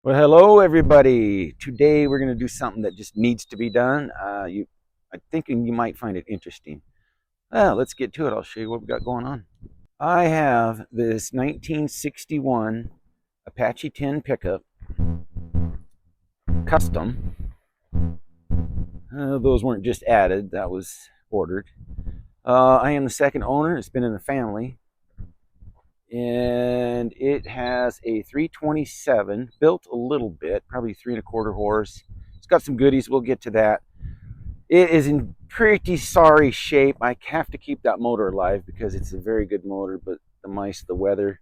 Well, hello everybody. Today we're going to do something that just needs to be done. I'm thinking you might find it interesting. Let's get to it. I'll show you what we got going on. I have this 1961 Apache 10 pickup, custom. Those weren't just added, that was ordered. I am the second owner. It's been in the family. And it has a 327, built a little bit, probably 3 1/4 horse. It's got some goodies. We'll get to that. It is in pretty sorry shape. I have to keep that motor alive because it's a very good motor, but the mice, the weather,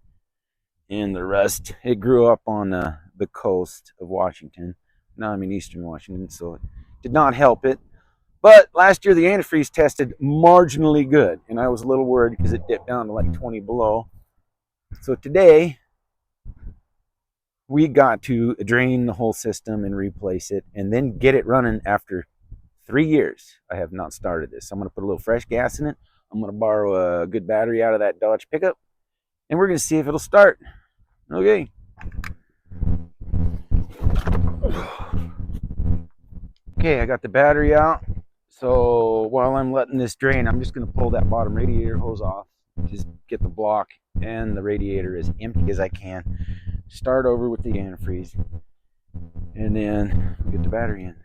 and the rust. It grew up on the coast of Washington. Now I'm in eastern Washington, so it did not help it. But last year the antifreeze tested marginally good, and I was a little worried because it dipped down to like 20 below. So today we got to drain the whole system and replace it and then get it running after 3 years. I have not started this. I'm going to put a little fresh gas in it. I'm going to borrow a good battery out of that Dodge pickup, and we're going to see if it'll start. Okay. Okay, I got the battery out. So while I'm letting this drain, I'm just going to pull that bottom radiator hose off. Just get the block and the radiator as empty as I can. Start over with the antifreeze, and then get the battery in.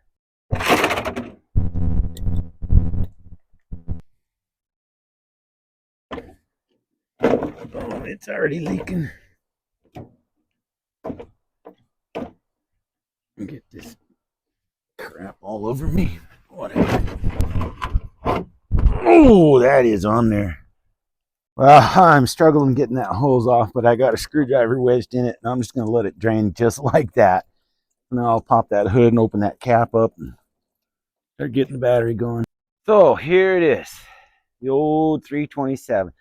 Oh, it's already leaking. Get this crap all over me. Whatever. Oh, that is on there. Well, I'm struggling getting that hose off, but I got a screwdriver wedged in it, and I'm just going to let it drain just like that. Now I'll pop that hood and open that cap up and start getting the battery going. So here it is, the old 327.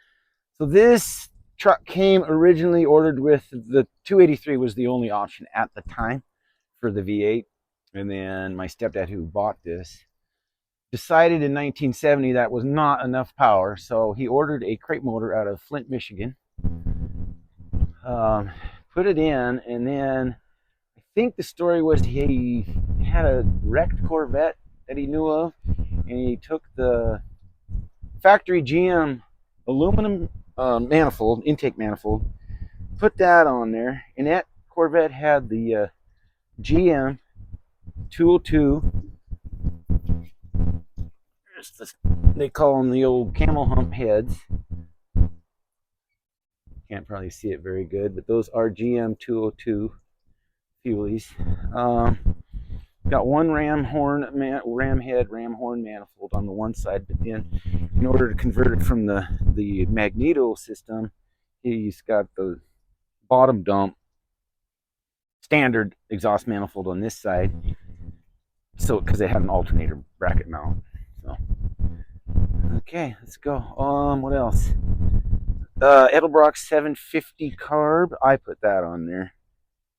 So this truck came originally ordered with the 283 was the only option at the time for the V8. And then my stepdad, who bought this, decided in 1970 that was not enough power, so he ordered a crate motor out of Flint, Michigan, put it in, and then I think the story was he had a wrecked Corvette that he knew of, and he took the factory GM aluminum manifold, intake manifold, put that on there, and that Corvette had the GM 202. They call them the old camel hump heads. Can't probably see it very good, but those are GM 202 fuelies. Got one ram horn manifold on the one side, but then in order to convert it from the magneto system, he's got the bottom dump standard exhaust manifold on this side, so because they had an alternator bracket mount. So okay, let's go. What else? Edelbrock 750 carb. I put that on there,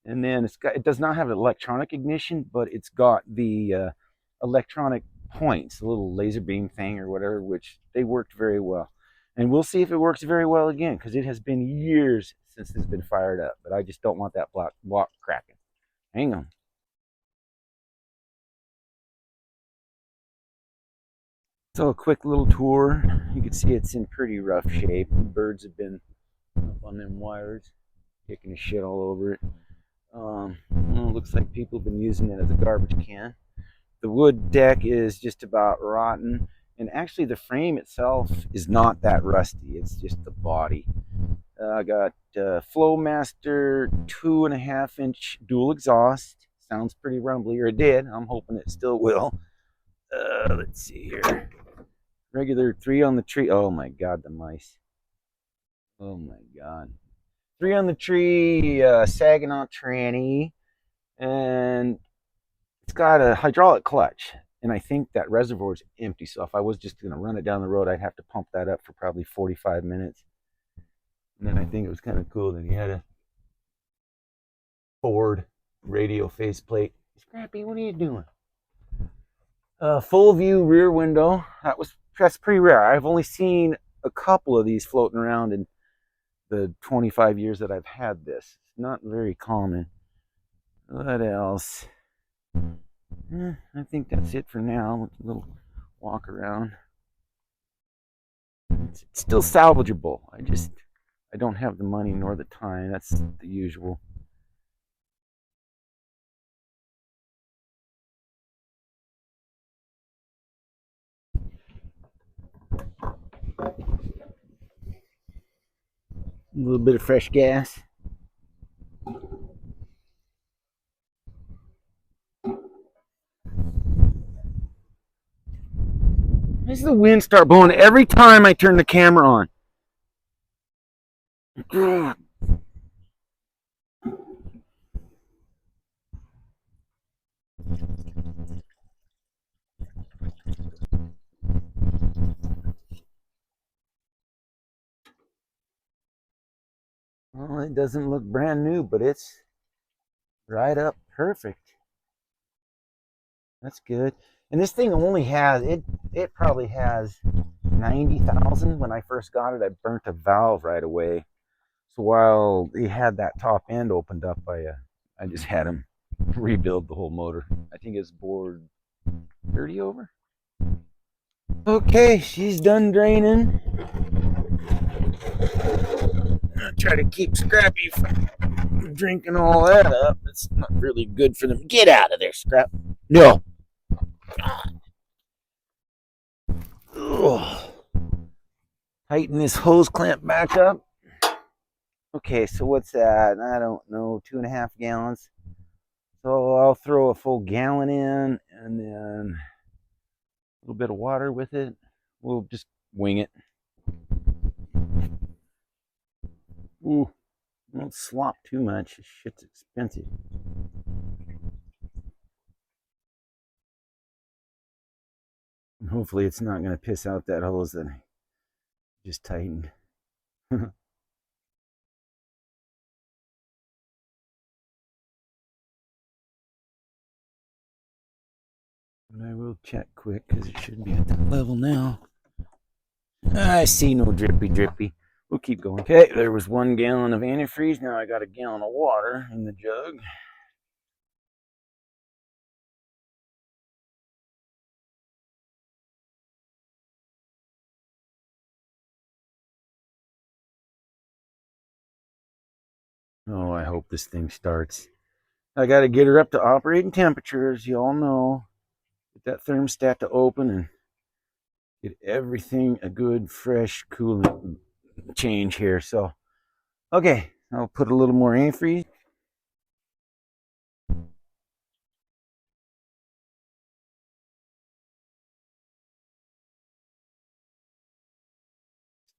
and then it does not have an electronic ignition, but it's got the electronic points, a little laser beam thing or whatever, which they worked very well. And we'll see if it works very well again, because it has been years since it's been fired up. But I just don't want that block cracking. Hang on. So a quick little tour. You can see it's in pretty rough shape. The birds have been up on them wires, kicking the shit all over it. Well, looks like people have been using it as a garbage can. The wood deck is just about rotten, and actually the frame itself is not that rusty. It's just the body. I got Flowmaster 2.5-inch dual exhaust. Sounds pretty rumbly, or it did. I'm hoping it still will. Let's see here. Regular 3 on the tree. Oh my god, the mice. Oh my god. 3 on the tree, Saginaw tranny, and it's got a hydraulic clutch. And I think that reservoir is empty, so if I was just going to run it down the road, I'd have to pump that up for probably 45 minutes. And then I think it was kind of cool that he had a Ford radio faceplate. Scrappy, what are you doing? Full view rear window. That's pretty rare. I've only seen a couple of these floating around in the 25 years that I've had this. It's not very common. What else? I think that's it for now. A little walk around. It's still salvageable. I don't have the money nor the time. That's the usual. A little bit of fresh gas. Why does the wind start blowing every time I turn the camera on? Well, it doesn't look brand new, but it's right up perfect. That's good. And this thing only has it probably has 90,000. When I first got it, I burnt a valve right away. So while he had that top end opened up, I just had him rebuild the whole motor. I think it's board 30 over. Okay, she's done draining. I try to keep Scrappy from drinking all that up. It's not really good for them. Get out of there, Scrap. No. Ugh. Tighten this hose clamp back up. Okay, so what's that? I don't know, 2.5 gallons. So I'll throw a full gallon in and then a little bit of water with it. We'll just wing it. Ooh, don't slop too much. This shit's expensive. And hopefully it's not going to piss out that hose that I just tightened. But I will check quick because it should be at that level now. I see no drippy drippy. We'll keep going. Okay, there was 1 gallon of antifreeze. Now I got a gallon of water in the jug. Oh, I hope this thing starts. I got to get her up to operating temperature, as you all know. Get that thermostat to open and get everything a good, fresh coolant change here. So, okay, I'll put a little more antifreeze.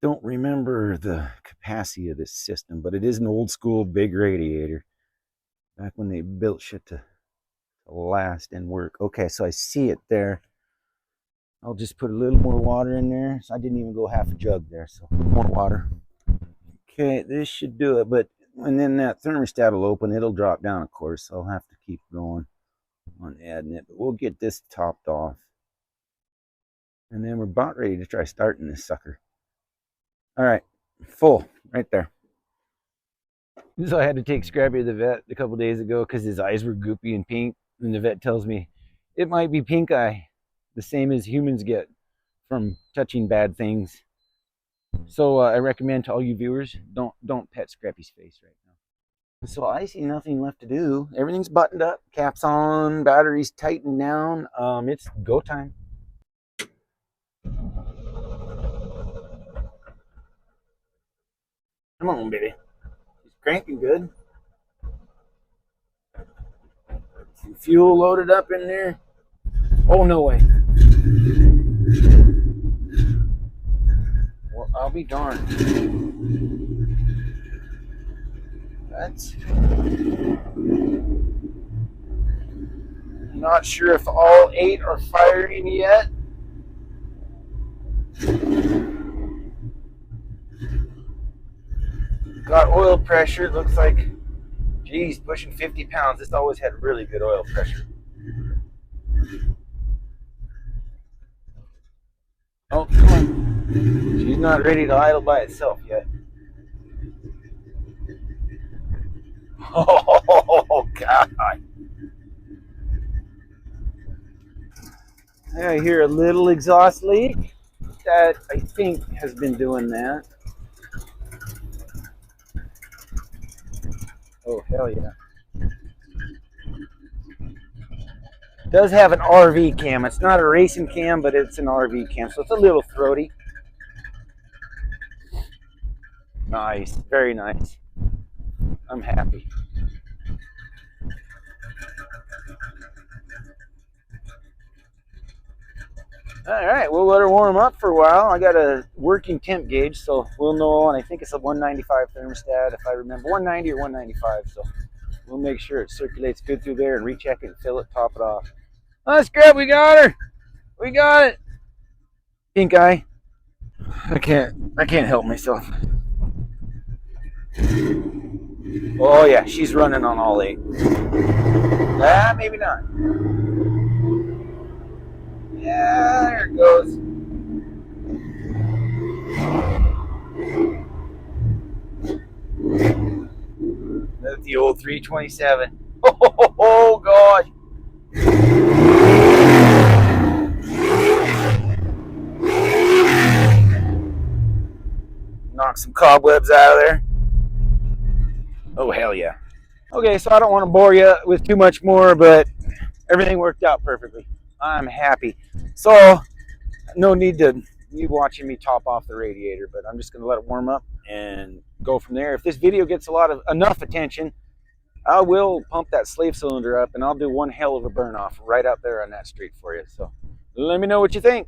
Don't remember the capacity of this system, but it is an old school big radiator. Back when they built shit to last and work. Okay, so I see it there. I'll just put a little more water in there. So I didn't even go half a jug there, so a little more water. Okay, this should do it, but and then that thermostat will open. It'll drop down, of course, so I'll have to keep going on adding it. But we'll get this topped off. And then we're about ready to try starting this sucker. All right, full right there. So I had to take Scrappy to the vet a couple days ago because his eyes were goopy and pink. And the vet tells me it might be pink eye, the same as humans get from touching bad things. So I recommend to all you viewers, don't pet Scrappy's face right now. So I see nothing left to do. Everything's buttoned up, caps on, batteries tightened down. It's go time. Come on, baby. She's cranking good. Some fuel loaded up in there. Oh, no way. Well, I'll be darned. That's not sure if all 8 are firing yet. Got oil pressure. Looks like, geez, pushing 50 pounds. This always had really good oil pressure. Oh, come on. She's not ready to idle by itself yet. Oh, God. I hear a little exhaust leak that I think has been doing that. Oh, hell yeah. It does have an RV cam. It's not a racing cam, but it's an RV cam, so it's a little throaty. Nice. Very nice. I'm happy. All right, we'll let her warm up for a while. I got a working temp gauge, so we'll know, and I think it's a 195 thermostat, if I remember, 190 or 195, so we'll make sure it circulates good through there and recheck it and fill it, top it off. Oh, scrap, we got her. We got it. Pink eye. I can't help myself. Oh yeah, she's running on all 8. Ah, maybe not. Yeah, there it goes. That's the old 327. Oh gosh. Knock some cobwebs out of there. Oh hell yeah. Okay, so I don't want to bore you with too much more, but everything worked out perfectly. I'm happy. So no need to you watching me top off the radiator, but I'm just gonna let it warm up and go from there. If this video gets enough attention, I will pump that slave cylinder up and I'll do one hell of a burn off right out there on that street for you. So let me know what you think.